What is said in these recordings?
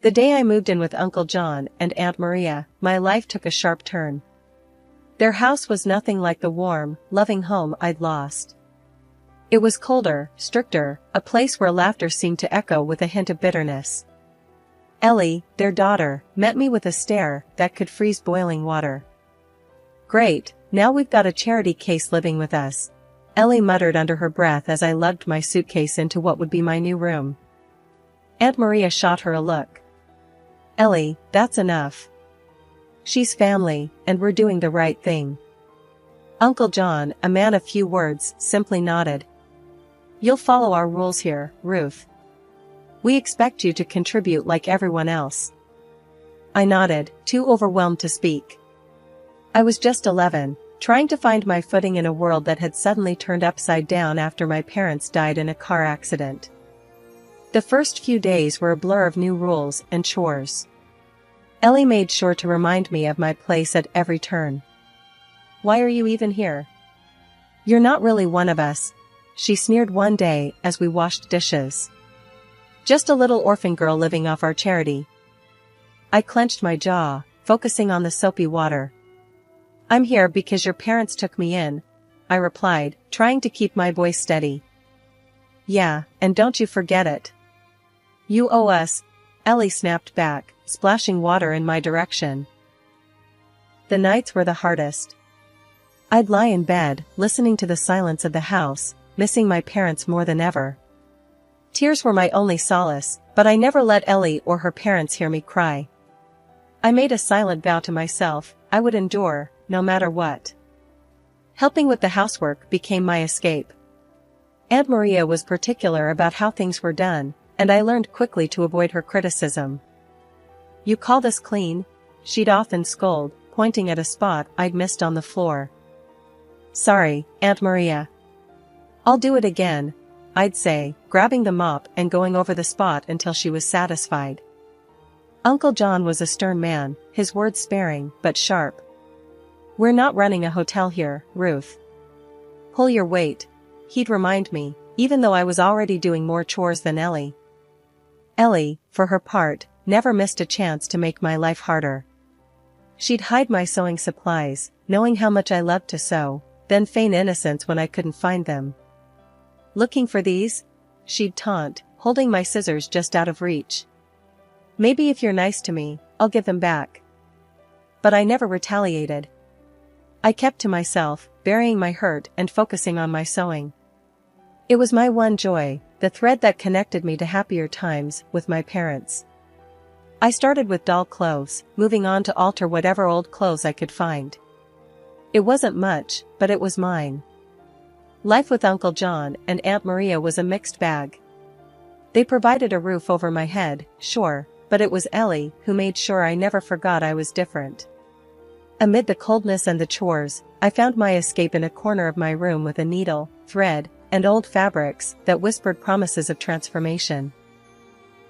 The day I moved in with Uncle John and Aunt Maria, my life took a sharp turn. Their house was nothing like the warm, loving home I'd lost. It was colder, stricter, a place where laughter seemed to echo with a hint of bitterness. Ellie, their daughter, met me with a stare that could freeze boiling water. "Great, now we've got a charity case living with us," Ellie muttered under her breath as I lugged my suitcase into what would be my new room. Aunt Maria shot her a look. "Ellie, that's enough. She's family, and we're doing the right thing." Uncle John, a man of few words, simply nodded. "You'll follow our rules here, Ruth. We expect you to contribute like everyone else." I nodded, too overwhelmed to speak. I was just 11, trying to find my footing in a world that had suddenly turned upside down after my parents died in a car accident. The first few days were a blur of new rules and chores. Ellie made sure to remind me of my place at every turn. "Why are you even here? You're not really one of us," she sneered one day as we washed dishes. "Just a little orphan girl living off our charity." I clenched my jaw, focusing on the soapy water. "I'm here because your parents took me in," I replied, trying to keep my voice steady. "Yeah, and don't you forget it. You owe us," Ellie snapped back, splashing water in my direction. The nights were the hardest. I'd lie in bed, listening to the silence of the house, missing my parents more than ever. Tears were my only solace, but I never let Ellie or her parents hear me cry. I made a silent vow to myself, I would endure, no matter what. Helping with the housework became my escape. Aunt Maria was particular about how things were done, and I learned quickly to avoid her criticism. "You call this clean?" she'd often scold, pointing at a spot I'd missed on the floor. "Sorry, Aunt Maria. I'll do it again," I'd say, grabbing the mop and going over the spot until she was satisfied. Uncle John was a stern man, his words sparing but sharp. "We're not running a hotel here, Ruth. Pull your weight," he'd remind me, even though I was already doing more chores than Ellie. Ellie, for her part, never missed a chance to make my life harder. She'd hide my sewing supplies, knowing how much I loved to sew, then feign innocence when I couldn't find them. "Looking for these?" she'd taunt, holding my scissors just out of reach. "Maybe if you're nice to me, I'll give them back." But I never retaliated. I kept to myself, burying my hurt and focusing on my sewing. It was my one joy, the thread that connected me to happier times with my parents. I started with doll clothes, moving on to alter whatever old clothes I could find. It wasn't much, but it was mine. Life with Uncle John and Aunt Maria was a mixed bag. They provided a roof over my head, sure, but it was Ellie who made sure I never forgot I was different. Amid the coldness and the chores, I found my escape in a corner of my room with a needle, thread, and old fabrics that whispered promises of transformation.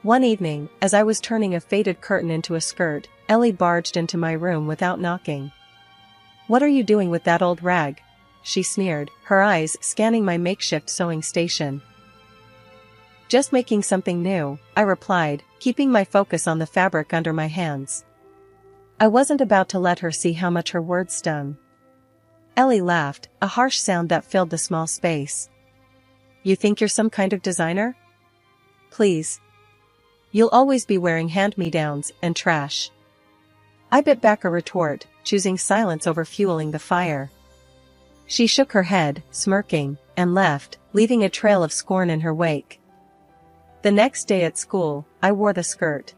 One evening, as I was turning a faded curtain into a skirt, Ellie barged into my room without knocking. "What are you doing with that old rag?" she sneered, her eyes scanning my makeshift sewing station. "Just making something new," I replied, keeping my focus on the fabric under my hands. I wasn't about to let her see how much her words stung. Ellie laughed, a harsh sound that filled the small space. "You think you're some kind of designer? Please. You'll always be wearing hand-me-downs and trash." I bit back a retort, choosing silence over fueling the fire. She shook her head, smirking, and left, leaving a trail of scorn in her wake. The next day at school, I wore the skirt.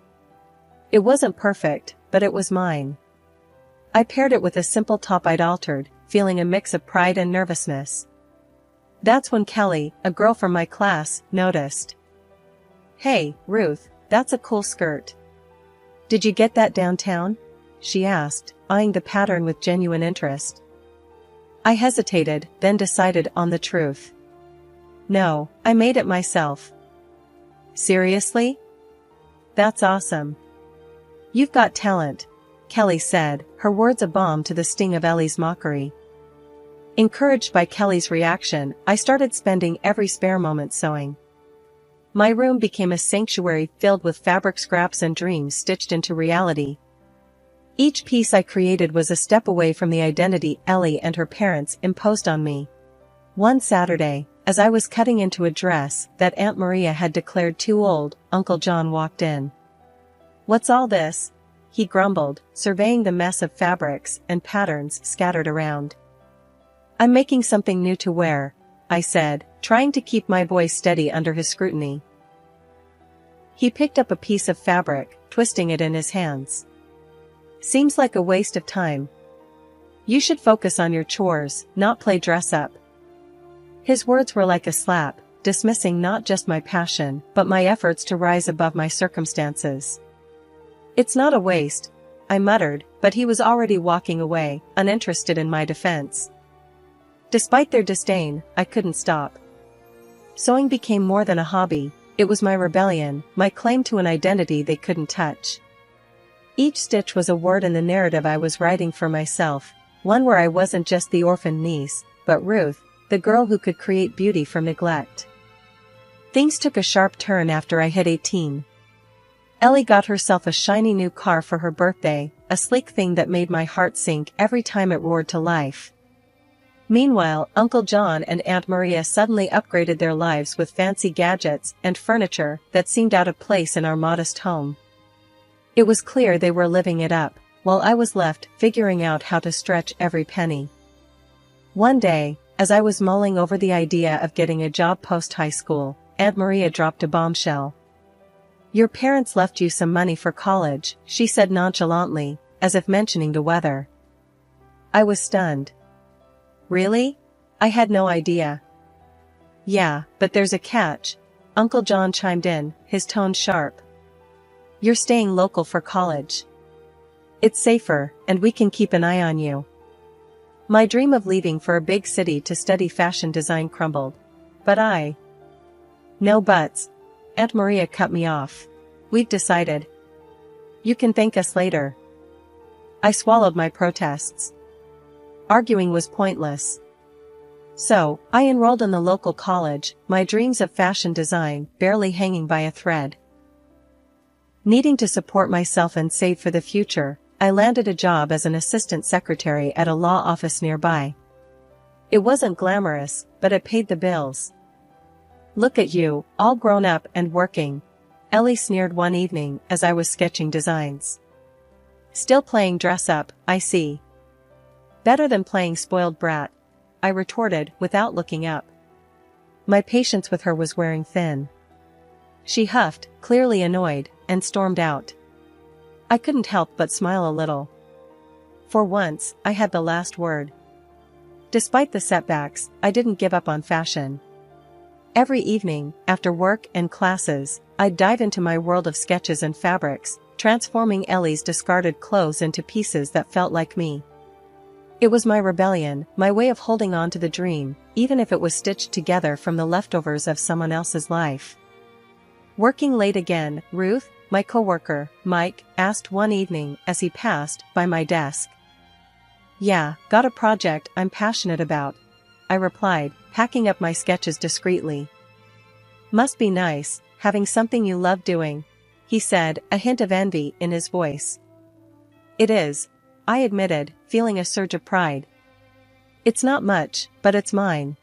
It wasn't perfect, but it was mine. I paired it with a simple top I'd altered, feeling a mix of pride and nervousness. That's when Kelly, a girl from my class, noticed. "Hey, Ruth, that's a cool skirt. Did you get that downtown?" she asked, eyeing the pattern with genuine interest. I hesitated, then decided on the truth. "No, I made it myself." "Seriously? That's awesome. You've got talent," Kelly said, her words a balm to the sting of Ellie's mockery. Encouraged by Kelly's reaction, I started spending every spare moment sewing. My room became a sanctuary filled with fabric scraps and dreams stitched into reality. Each piece I created was a step away from the identity Ellie and her parents imposed on me. One Saturday, as I was cutting into a dress that Aunt Maria had declared too old, Uncle John walked in. "What's all this?" he grumbled, surveying the mess of fabrics and patterns scattered around. "I'm making something new to wear," I said, trying to keep my voice steady under his scrutiny. He picked up a piece of fabric, twisting it in his hands. "Seems like a waste of time. You should focus on your chores, not play dress-up." His words were like a slap, dismissing not just my passion, but my efforts to rise above my circumstances. "It's not a waste," I muttered, but he was already walking away, uninterested in my defense. Despite their disdain, I couldn't stop. Sewing became more than a hobby, it was my rebellion, my claim to an identity they couldn't touch. Each stitch was a word in the narrative I was writing for myself, one where I wasn't just the orphaned niece, but Ruth, the girl who could create beauty from neglect. Things took a sharp turn after I hit 18. Ellie got herself a shiny new car for her birthday, a sleek thing that made my heart sink every time it roared to life. Meanwhile, Uncle John and Aunt Maria suddenly upgraded their lives with fancy gadgets and furniture that seemed out of place in our modest home. It was clear they were living it up, while I was left figuring out how to stretch every penny. One day, as I was mulling over the idea of getting a job post-high school, Aunt Maria dropped a bombshell. "Your parents left you some money for college," she said nonchalantly, as if mentioning the weather. I was stunned. "Really? I had no idea." "Yeah, but there's a catch," Uncle John chimed in, his tone sharp. "You're staying local for college. It's safer, and we can keep an eye on you." My dream of leaving for a big city to study fashion design crumbled. But "No buts," Aunt Maria cut me off. "We've decided. You can thank us later." I swallowed my protests. Arguing was pointless. So, I enrolled in the local college, my dreams of fashion design barely hanging by a thread. Needing to support myself and save for the future, I landed a job as an assistant secretary at a law office nearby. It wasn't glamorous, but it paid the bills. "Look at you, all grown up and working," Ellie sneered one evening as I was sketching designs. "Still playing dress-up, I see." "Better than playing spoiled brat," I retorted without looking up. My patience with her was wearing thin. She huffed, clearly annoyed, and stormed out. I couldn't help but smile a little. For once, I had the last word. Despite the setbacks, I didn't give up on fashion. Every evening, after work and classes, I'd dive into my world of sketches and fabrics, transforming Ellie's discarded clothes into pieces that felt like me. It was my rebellion, my way of holding on to the dream, even if it was stitched together from the leftovers of someone else's life. Working late again, Ruth, my coworker, Mike, asked one evening as he passed by my desk. "Yeah, got a project I'm passionate about," I replied, packing up my sketches discreetly. "Must be nice, having something you love doing," he said, a hint of envy in his voice. "It is," I admitted, feeling a surge of pride. "It's not much, but it's mine."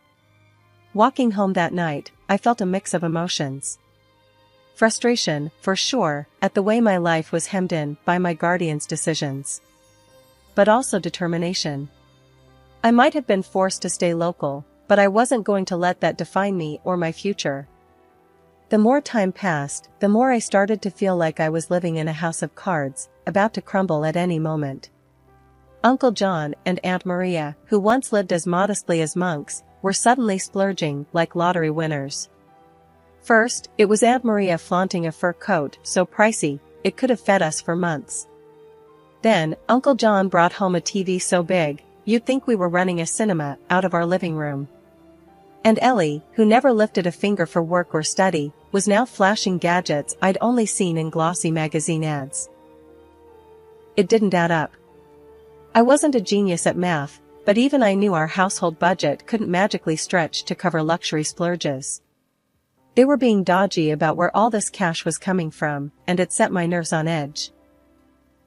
Walking home that night, I felt a mix of emotions. Frustration, for sure, at the way my life was hemmed in by my guardian's decisions. But also determination. I might have been forced to stay local, but I wasn't going to let that define me or my future. The more time passed, the more I started to feel like I was living in a house of cards, about to crumble at any moment. Uncle John and Aunt Maria, who once lived as modestly as monks, were suddenly splurging like lottery winners. First, it was Aunt Maria flaunting a fur coat so pricey, it could have fed us for months. Then, Uncle John brought home a TV so big, you'd think we were running a cinema out of our living room. And Ellie, who never lifted a finger for work or study, was now flashing gadgets I'd only seen in glossy magazine ads. It didn't add up. I wasn't a genius at math, but even I knew our household budget couldn't magically stretch to cover luxury splurges. They were being dodgy about where all this cash was coming from, and it set my nerves on edge.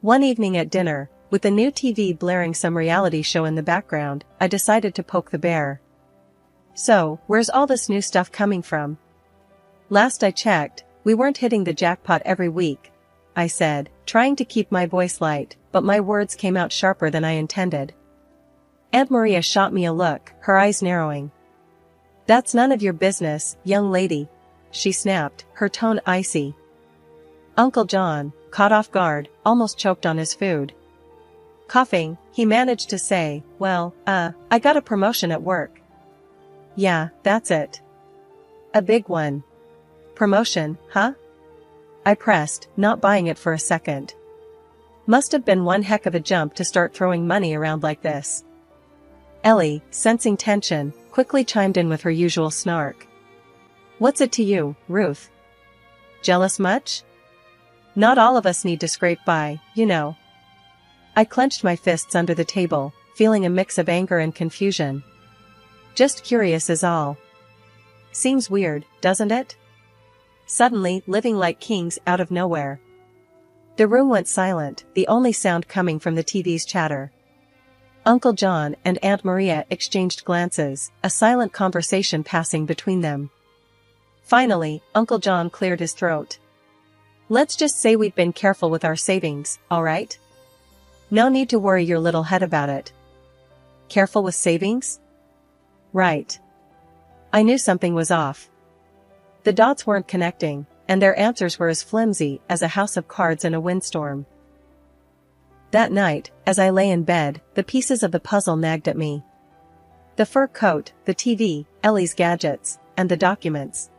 One evening at dinner, with the new TV blaring some reality show in the background, I decided to poke the bear. "So, where's all this new stuff coming from?" "Last I checked, we weren't hitting the jackpot every week," I said, trying to keep my voice light, but my words came out sharper than I intended. Aunt Maria shot me a look, her eyes narrowing. "That's none of your business, young lady," she snapped, her tone icy. Uncle John, caught off guard, almost choked on his food. Coughing, he managed to say, "Well, I got a promotion at work." "Yeah, that's it. A big one." "Promotion, huh?" I pressed, not buying it for a second. Must have been one heck of a jump to start throwing money around like this. Ellie, sensing tension, quickly chimed in with her usual snark. "What's it to you, Ruth? Jealous much? Not all of us need to scrape by, you know." I clenched my fists under the table, feeling a mix of anger and confusion. "Just curious is all." Seems weird, doesn't it? Suddenly living like kings out of nowhere. The room went silent, the only sound coming from the TV's chatter. Uncle John and Aunt Maria exchanged glances, a silent conversation passing between them. Finally, Uncle John cleared his throat. "Let's just say we've been careful with our savings, all right? No need to worry your little head about it." "Careful with savings?" "Right." I knew something was off. The dots weren't connecting, and their answers were as flimsy as a house of cards in a windstorm. That night, as I lay in bed, the pieces of the puzzle nagged at me. The fur coat, the TV, Ellie's gadgets, and the documents.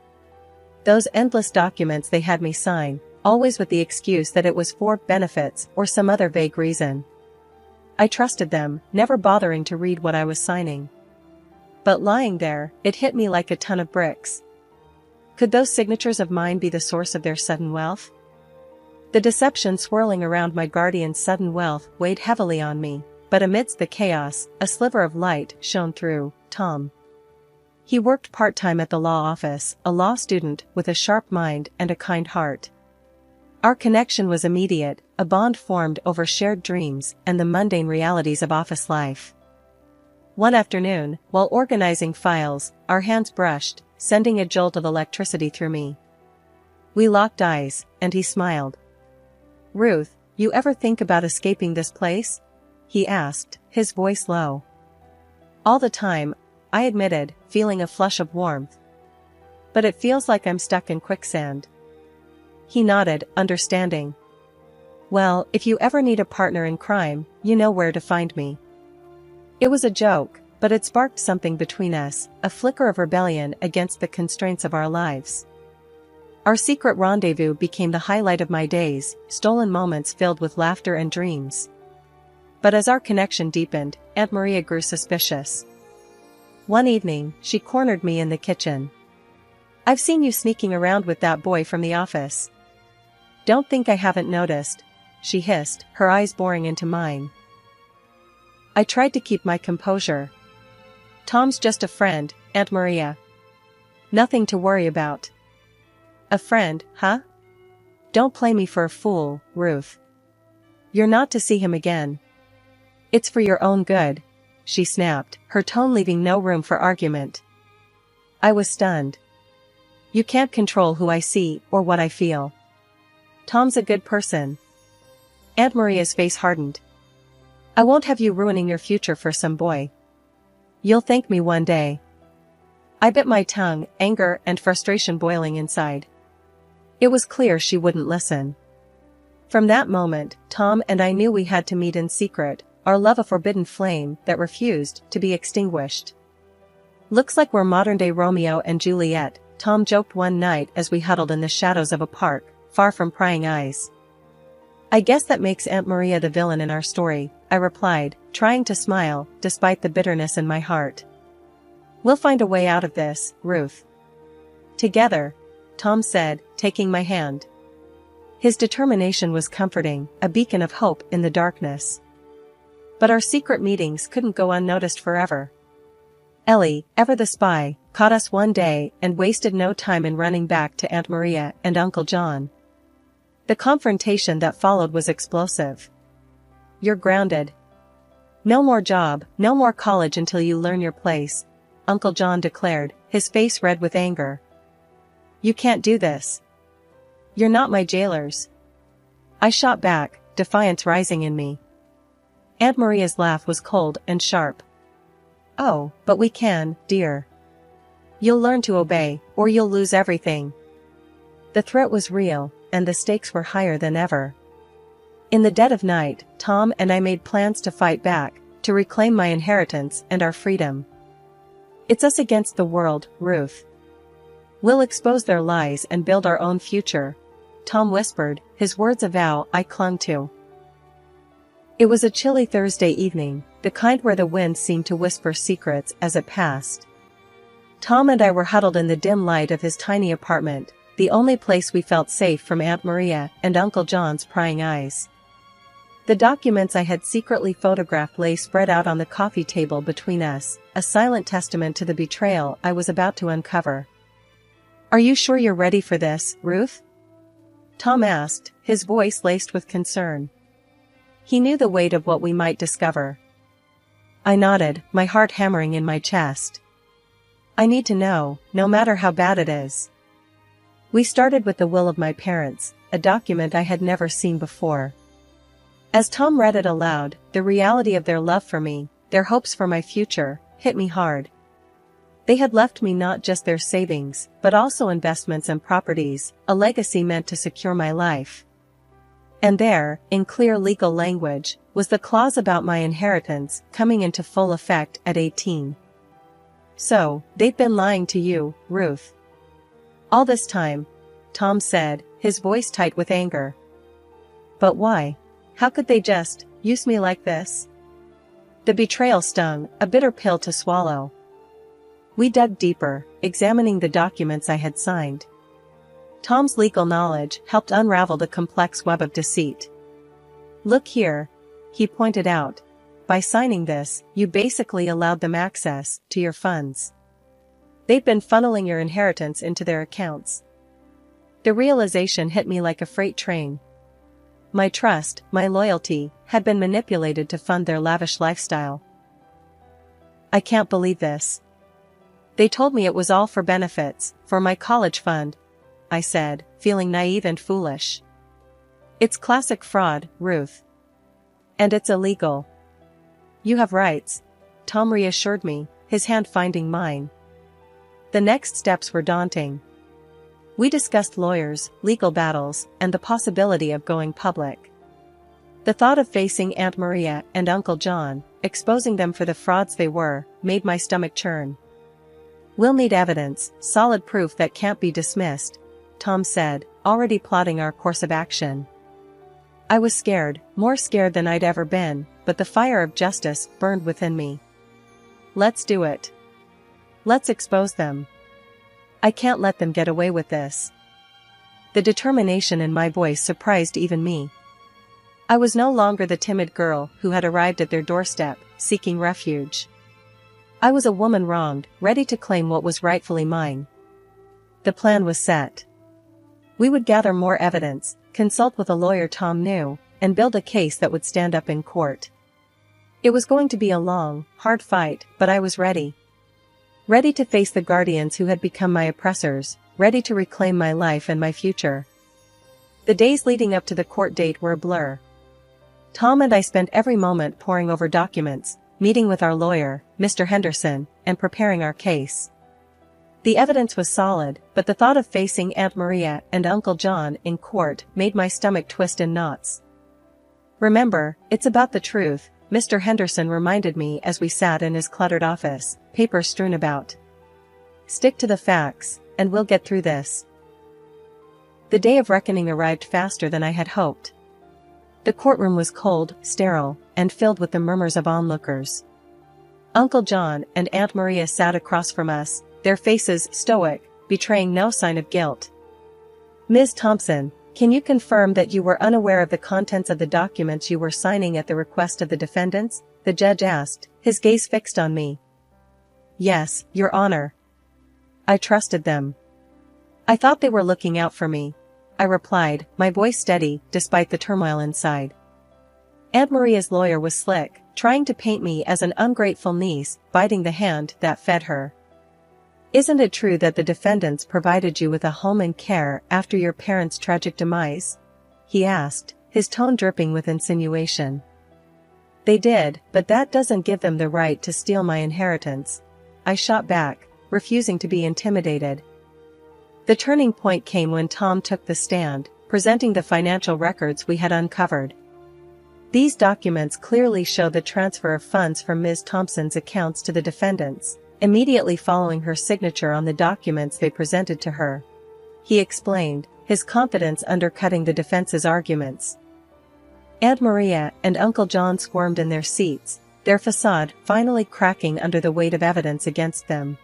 Those endless documents they had me sign, always with the excuse that it was for benefits or some other vague reason. I trusted them, never bothering to read what I was signing. But lying there, it hit me like a ton of bricks. Could those signatures of mine be the source of their sudden wealth? The deception swirling around my guardian's sudden wealth weighed heavily on me, but amidst the chaos, a sliver of light shone through. Tom. He worked part-time at the law office, a law student with a sharp mind and a kind heart. Our connection was immediate, a bond formed over shared dreams and the mundane realities of office life. One afternoon, while organizing files, our hands brushed, sending a jolt of electricity through me. We locked eyes, and he smiled. "Ruth, you ever think about escaping this place?" he asked, his voice low. "All the time," I admitted, feeling a flush of warmth. "But it feels like I'm stuck in quicksand." He nodded, understanding. "Well, if you ever need a partner in crime, you know where to find me." It was a joke, but it sparked something between us, a flicker of rebellion against the constraints of our lives. Our secret rendezvous became the highlight of my days, stolen moments filled with laughter and dreams. But as our connection deepened, Aunt Maria grew suspicious. One evening, she cornered me in the kitchen. "I've seen you sneaking around with that boy from the office." "Don't think I haven't noticed," she hissed, her eyes boring into mine. I tried to keep my composure. "Tom's just a friend, Aunt Maria. Nothing to worry about." "A friend, huh? Don't play me for a fool, Ruth. You're not to see him again." "It's for your own good," she snapped, her tone leaving no room for argument. I was stunned. "You can't control who I see or what I feel. Tom's a good person." Aunt Maria's face hardened. "I won't have you ruining your future for some boy. You'll thank me one day." I bit my tongue, anger and frustration boiling inside. It was clear she wouldn't listen. From that moment, Tom and I knew we had to meet in secret, our love a forbidden flame that refused to be extinguished. "Looks like we're modern-day Romeo and Juliet," Tom joked one night as we huddled in the shadows of a park, far from prying eyes. "I guess that makes Aunt Maria the villain in our story," I replied, trying to smile, despite the bitterness in my heart. "We'll find a way out of this, Ruth. Together," Tom said, taking my hand. His determination was comforting, a beacon of hope in the darkness. But our secret meetings couldn't go unnoticed forever. Ellie, ever the spy, caught us one day and wasted no time in running back to Aunt Maria and Uncle John. The confrontation that followed was explosive. "You're grounded. No more job, no more college until you learn your place," Uncle John declared, his face red with anger. "You can't do this. You're not my jailers." I shot back, defiance rising in me. Aunt Maria's laugh was cold and sharp. "Oh, but we can, dear. You'll learn to obey, or you'll lose everything." The threat was real, and the stakes were higher than ever. In the dead of night, Tom and I made plans to fight back, to reclaim my inheritance and our freedom. "It's us against the world, Ruth. We'll expose their lies and build our own future," Tom whispered, his words a vow I clung to. It was a chilly Thursday evening, the kind where the wind seemed to whisper secrets as it passed. Tom and I were huddled in the dim light of his tiny apartment, the only place we felt safe from Aunt Maria and Uncle John's prying eyes. The documents I had secretly photographed lay spread out on the coffee table between us, a silent testament to the betrayal I was about to uncover. "Are you sure you're ready for this, Ruth?" Tom asked, his voice laced with concern. He knew the weight of what we might discover. I nodded, my heart hammering in my chest. "I need to know, no matter how bad it is." We started with the will of my parents, a document I had never seen before. As Tom read it aloud, the reality of their love for me, their hopes for my future, hit me hard. They had left me not just their savings, but also investments and properties, a legacy meant to secure my life. And there, in clear legal language, was the clause about my inheritance coming into full effect at 18. "So, they've been lying to you, Ruth. All this time," Tom said, his voice tight with anger. "But why? How could they just use me like this?" The betrayal stung, a bitter pill to swallow. We dug deeper, examining the documents I had signed. Tom's legal knowledge helped unravel the complex web of deceit. "Look here," he pointed out. "By signing this, you basically allowed them access to your funds. They've been funneling your inheritance into their accounts." The realization hit me like a freight train. My trust, my loyalty, had been manipulated to fund their lavish lifestyle. "I can't believe this. They told me it was all for benefits, for my college fund," I said, feeling naive and foolish. "It's classic fraud, Ruth. And it's illegal." "You have rights," Tom reassured me, his hand finding mine. The next steps were daunting. We discussed lawyers, legal battles, and the possibility of going public. The thought of facing Aunt Maria and Uncle John, exposing them for the frauds they were, made my stomach churn. "We'll need evidence, solid proof that can't be dismissed," Tom said, already plotting our course of action. I was scared, more scared than I'd ever been, but the fire of justice burned within me. "Let's do it. Let's expose them. I can't let them get away with this." The determination in my voice surprised even me. I was no longer the timid girl who had arrived at their doorstep, seeking refuge. I was a woman wronged, ready to claim what was rightfully mine. The plan was set. We would gather more evidence, consult with a lawyer Tom knew, and build a case that would stand up in court. It was going to be a long, hard fight, but I was ready. Ready to face the guardians who had become my oppressors, ready to reclaim my life and my future. The days leading up to the court date were a blur. Tom and I spent every moment poring over documents, meeting with our lawyer, Mr. Henderson, and preparing our case. The evidence was solid, but the thought of facing Aunt Maria and Uncle John in court made my stomach twist in knots. "Remember, it's about the truth," Mr. Henderson reminded me as we sat in his cluttered office, papers strewn about. "Stick to the facts, and we'll get through this." The day of reckoning arrived faster than I had hoped. The courtroom was cold, sterile, and filled with the murmurs of onlookers. Uncle John and Aunt Maria sat across from us, their faces stoic, betraying no sign of guilt. "Ms. Thompson, can you confirm that you were unaware of the contents of the documents you were signing at the request of the defendants?" the judge asked, his gaze fixed on me. "Yes, Your Honor." I trusted them. I thought they were looking out for me, I replied, my voice steady, despite the turmoil inside. Aunt Maria's lawyer was slick, trying to paint me as an ungrateful niece, biting the hand that fed her. Isn't it true that the defendants provided you with a home and care after your parents' tragic demise? He asked, his tone dripping with insinuation. They did, but that doesn't give them the right to steal my inheritance, I shot back, refusing to be intimidated. The turning point came when Tom took the stand, presenting the financial records we had uncovered. These documents clearly show the transfer of funds from Ms. Thompson's accounts to the defendants, immediately following her signature on the documents they presented to her. He explained, his confidence undercutting the defense's arguments. Aunt Maria and Uncle John squirmed in their seats, their facade finally cracking under the weight of evidence against them.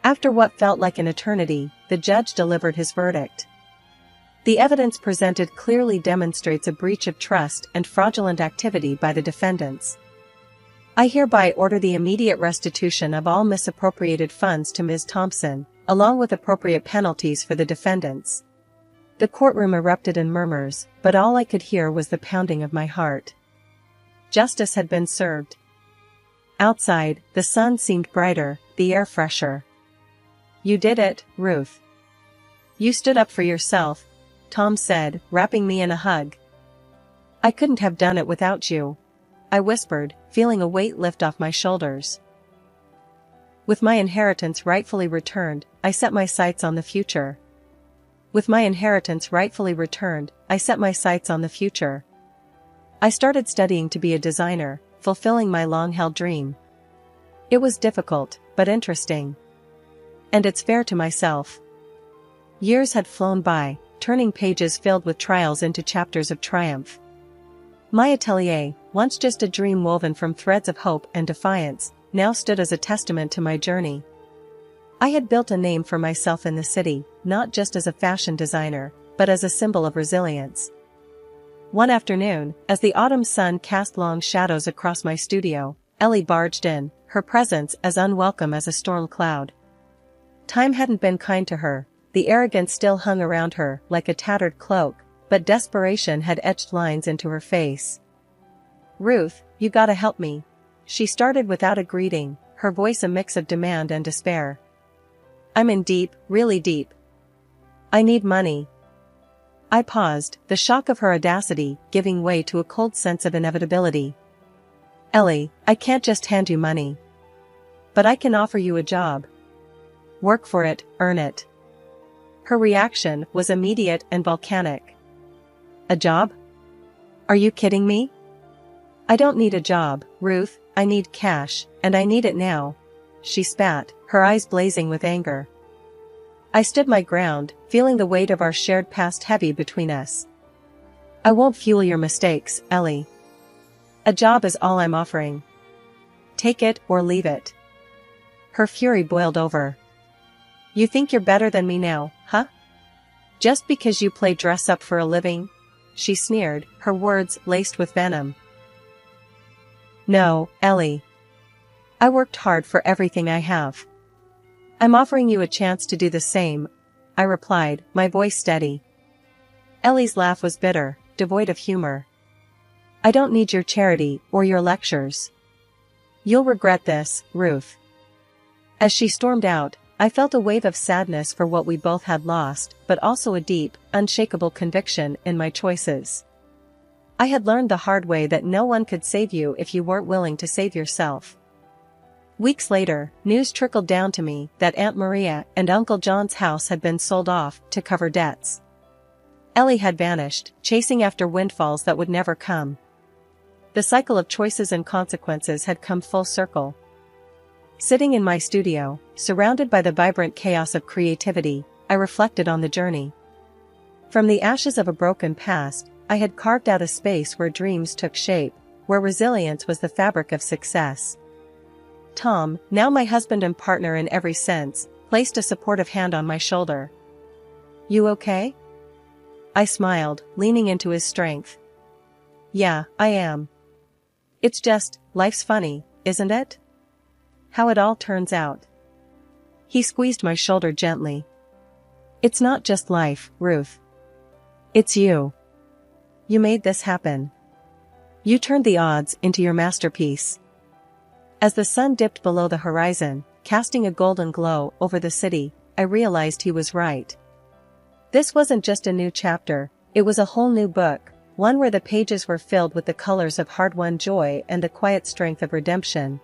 After what felt like an eternity, the judge delivered his verdict. The evidence presented clearly demonstrates a breach of trust and fraudulent activity by the defendants. I hereby order the immediate restitution of all misappropriated funds to Ms. Thompson, along with appropriate penalties for the defendants. The courtroom erupted in murmurs, but all I could hear was the pounding of my heart. Justice had been served. Outside, the sun seemed brighter, the air fresher. You did it, Ruth. You stood up for yourself, Tom said, wrapping me in a hug. I couldn't have done it without you, I whispered, feeling a weight lift off my shoulders. With my inheritance rightfully returned, I set my sights on the future. With my inheritance rightfully returned, I set my sights on the future. I started studying to be a designer, fulfilling my long-held dream. It was difficult, but interesting. And it's fair to myself. Years had flown by, turning pages filled with trials into chapters of triumph. My atelier, once just a dream woven from threads of hope and defiance, now stood as a testament to my journey. I had built a name for myself in the city, not just as a fashion designer, but as a symbol of resilience. One afternoon, as the autumn sun cast long shadows across my studio, Ellie barged in, her presence as unwelcome as a storm cloud. Time hadn't been kind to her, the arrogance still hung around her like a tattered cloak, but desperation had etched lines into her face. Ruth, you gotta help me. She started without a greeting, her voice a mix of demand and despair. I'm in deep, really deep. I need money. I paused, the shock of her audacity giving way to a cold sense of inevitability. Ellie, I can't just hand you money. But I can offer you a job. Work for it, earn it. Her reaction was immediate and volcanic. A job? Are you kidding me? I don't need a job, Ruth, I need cash, and I need it now. She spat, her eyes blazing with anger. I stood my ground, feeling the weight of our shared past heavy between us. I won't fuel your mistakes, Ellie. A job is all I'm offering. Take it or leave it. Her fury boiled over. You think you're better than me now, huh? Just because you play dress up for a living? She sneered, her words laced with venom. No, Ellie. I worked hard for everything I have. I'm offering you a chance to do the same, I replied, my voice steady. Ellie's laugh was bitter, devoid of humor. I don't need your charity or your lectures. You'll regret this, Ruth. As she stormed out, I felt a wave of sadness for what we both had lost, but also a deep, unshakable conviction in my choices. I had learned the hard way that no one could save you if you weren't willing to save yourself. Weeks later, news trickled down to me that Aunt Maria and Uncle John's house had been sold off to cover debts. Ellie had vanished, chasing after windfalls that would never come. The cycle of choices and consequences had come full circle. Sitting in my studio, surrounded by the vibrant chaos of creativity, I reflected on the journey. From the ashes of a broken past, I had carved out a space where dreams took shape, where resilience was the fabric of success. Tom, now my husband and partner in every sense, placed a supportive hand on my shoulder. You okay? I smiled, leaning into his strength. Yeah, I am. It's just, life's funny, isn't it? How it all turns out. He squeezed my shoulder gently. It's not just life, Ruth. It's you. You made this happen. You turned the odds into your masterpiece. As the sun dipped below the horizon, casting a golden glow over the city, I realized he was right. This wasn't just a new chapter, it was a whole new book, one where the pages were filled with the colors of hard-won joy and the quiet strength of redemption.